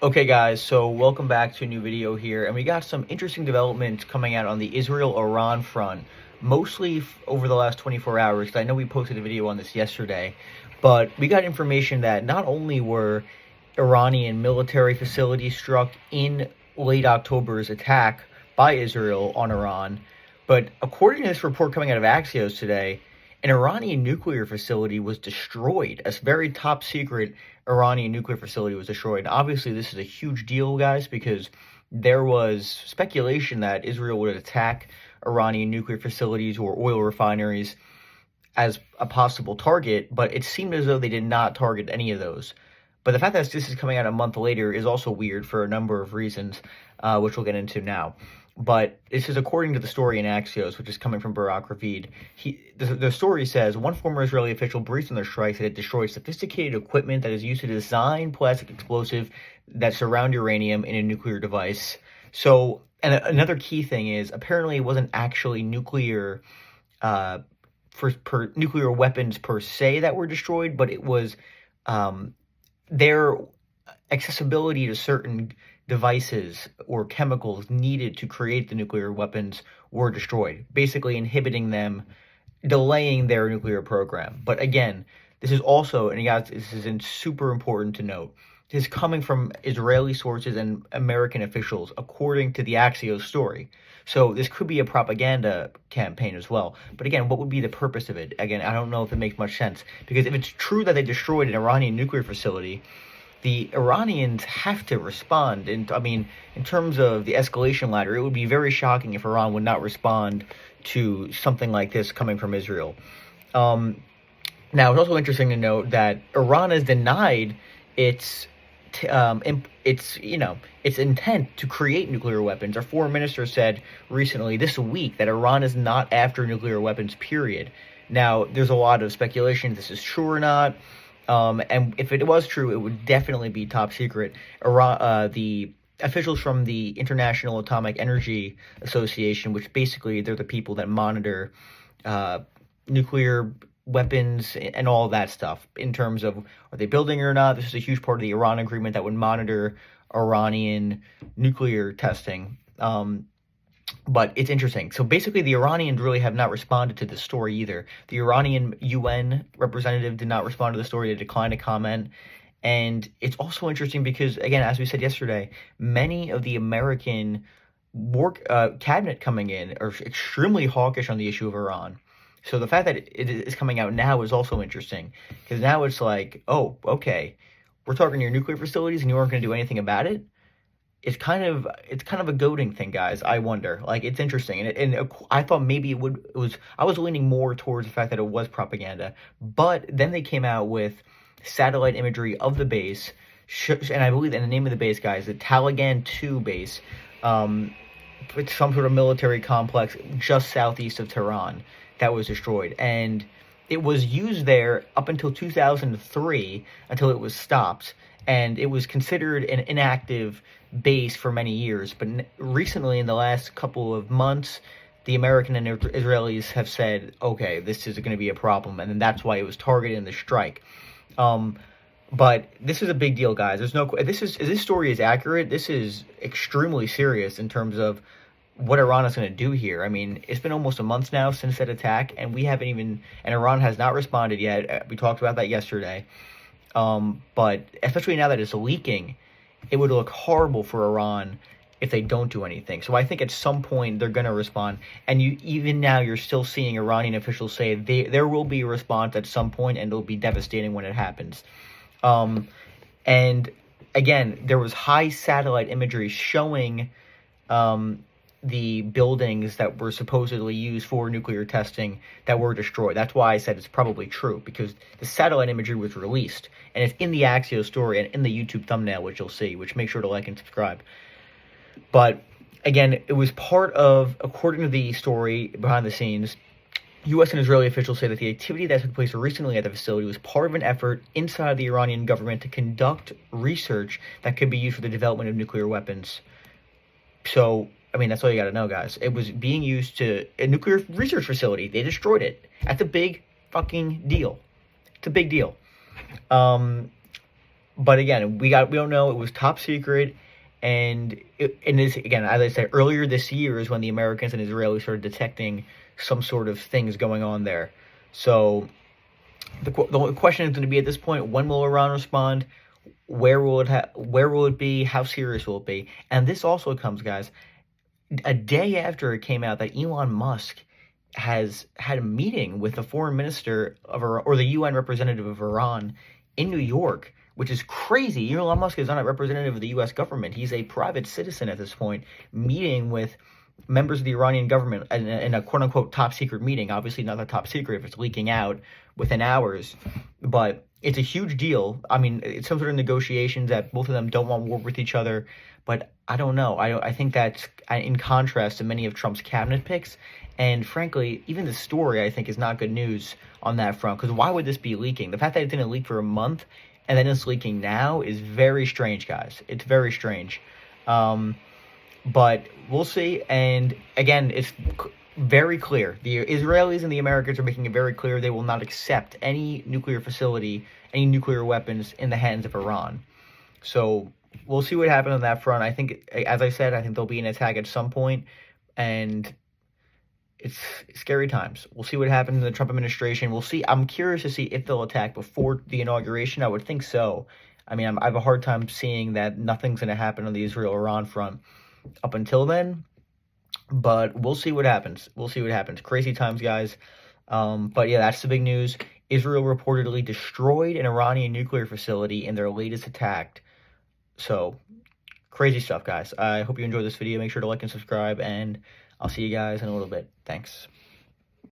Okay guys, so welcome back to a new video here, and we got some interesting developments coming out on the Israel-Iran front, mostly over the last 24 hours, because I know we posted a video on this yesterday, but we got information that not only were Iranian military facilities struck in late October's attack by Israel on Iran, but according to this report coming out of Axios today, an Iranian nuclear facility was destroyed. A very top secret Iranian nuclear facility was destroyed. And obviously, this is a huge deal, guys, because there was speculation that Israel would attack Iranian nuclear facilities or oil refineries as a possible target, but it seemed as though they did not target any of those. But the fact that this is coming out a month later is also weird for a number of reasons, which we'll get into now. But this is according to the story in Axios, which is coming from Barak Ravid. The story says, one former Israeli official briefed on their strikes that it destroyed sophisticated equipment that is used to design plastic explosive that surround uranium in a nuclear device. So, and another key thing is, apparently it wasn't actually nuclear, nuclear weapons per se that were destroyed, but it was their accessibility to certain devices or chemicals needed to create the nuclear weapons were destroyed, basically inhibiting them, delaying their nuclear program. But again, this is also, and guys, this is super important to note, this is coming from Israeli sources and American officials, according to the Axios story. So this could be a propaganda campaign as well. But again, what would be the purpose of it? Again, I don't know if it makes much sense. Because if it's true that they destroyed an Iranian nuclear facility, the Iranians have to respond. And I mean, in terms of the escalation ladder, it would be very shocking if Iran would not respond to something like this coming from Israel. Now, it's also interesting to note that Iran has denied its intent to create nuclear weapons. Our foreign minister said recently this week that Iran is not after nuclear weapons, period. Now, there's a lot of speculation if this is true or not. And if it was true, it would definitely be top secret. The officials from the International Atomic Energy Association, which basically they're the people that monitor nuclear weapons and all that stuff in terms of are they building it or not. This is a huge part of the Iran agreement that would monitor Iranian nuclear testing. But it's interesting. So basically, the Iranians really have not responded to this story either. The Iranian UN representative did not respond to the story. They declined to comment. And it's also interesting because, again, as we said yesterday, many of the American cabinet coming in are extremely hawkish on the issue of Iran. So the fact that it is coming out now is also interesting. Because now it's like, oh, okay, we're talking your nuclear facilities and you aren't going to do anything about it? It's kind of a goading thing, guys. I wonder. Like, it's interesting, and I thought maybe it was. I was leaning more towards the fact that it was propaganda, but then they came out with satellite imagery of the base, and I believe, and the name of the base, guys, the Taliban 2 base. It's some sort of military complex just southeast of Tehran that was destroyed, and it was used there up until 2003 until it was stopped, and it was considered an inactive base for many years. But recently, in the last couple of months, the American and Israelis have said, okay, this is going to be a problem, and then that's why it was targeted in the strike. But this is a big deal, guys. There's no if this story is accurate, this is extremely serious in terms of what Iran is going to do here. I mean, it's been almost a month now since that attack, and and Iran has not responded yet. We talked about that yesterday. But especially now that it's leaking, it would look horrible for Iran if they don't do anything. So I think at some point they're going to respond. And even now you're still seeing Iranian officials say there will be a response at some point, and it'll be devastating when it happens. And again, there was high satellite imagery showing the buildings that were supposedly used for nuclear testing that were destroyed. That's why I said it's probably true, because the satellite imagery was released, and it's in the Axios story and in the YouTube thumbnail, which you'll see, which make sure to like and subscribe. But again, it was part of, according to the story behind the scenes, U.S. and Israeli officials say that the activity that took place recently at the facility was part of an effort inside the Iranian government to conduct research that could be used for the development of nuclear weapons. So, I mean, that's all you got to know, guys. It was being used to a nuclear research facility. They destroyed it. That's a big fucking deal. It's a big deal. But again, we don't know. It was top secret, and this again, as I said earlier this year, is when the Americans and Israelis started detecting some sort of things going on there. So the question is going to be at this point: when will Iran respond? Where will it be? How serious will it be? And this also comes, guys, a day after it came out that Elon Musk has had a meeting with the foreign minister of Iran, or the UN representative of Iran in New York, which is crazy. Elon Musk is not a representative of the U.S. government. He's a private citizen at this point, meeting with members of the Iranian government in a quote-unquote top-secret meeting. Obviously not a top secret if it's leaking out within hours, but it's a huge deal. I mean, it's some sort of negotiations that both of them don't want war with each other, but I don't know. I think that's in contrast to many of Trump's cabinet picks, and frankly, even the story I think is not good news on that front, because why would this be leaking? The fact that it didn't leak for a month and then it's leaking now is very strange, guys. It's very strange. But we'll see. And again, it's very clear. The Israelis and the Americans are making it very clear they will not accept any nuclear facility, any nuclear weapons in the hands of Iran. So we'll see what happens on that front. I think, as I said, I think there'll be an attack at some point, and it's scary times. We'll see what happens in the Trump administration. We'll see. I'm curious to see if they'll attack before the inauguration. I would think so. I mean, I have a hard time seeing that nothing's going to happen on the Israel-Iran front up until then, but we'll see what happens. We'll see what happens. Crazy times, guys. But yeah, that's the big news. Israel reportedly destroyed an Iranian nuclear facility in their latest attack. So, crazy stuff, guys. I hope you enjoyed this video. Make sure to like and subscribe, and I'll see you guys in a little bit. Thanks.